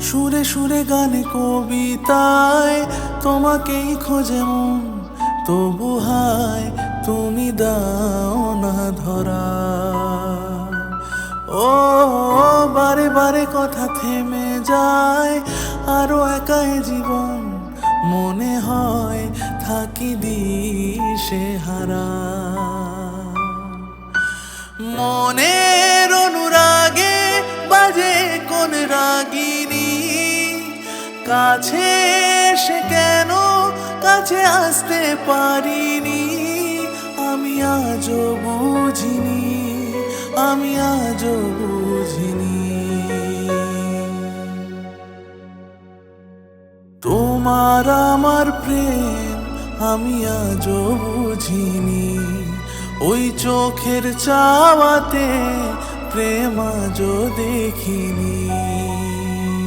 সুরে সুরে গানে কবিতায় তোমাকেই খোঁজে মন, তবু হায় তুমি দাও না ধরা। ও বারে বারে কথা থেমে যায়, আরো একাই জীবন মনে হয় থাকি দিশে হারা। মনের অনুরাগে বাজে কোন রাগিনী, কাছে এসে কেন কাছে আসতে পারিনি। আমি আজও বুঝিনি, আমি আজও বুঝিনি। তোমার আমার প্রেম আমি আজও বুঝিনি, ওই চোখের চাওয়াতে প্রেম আজও দেখিনি।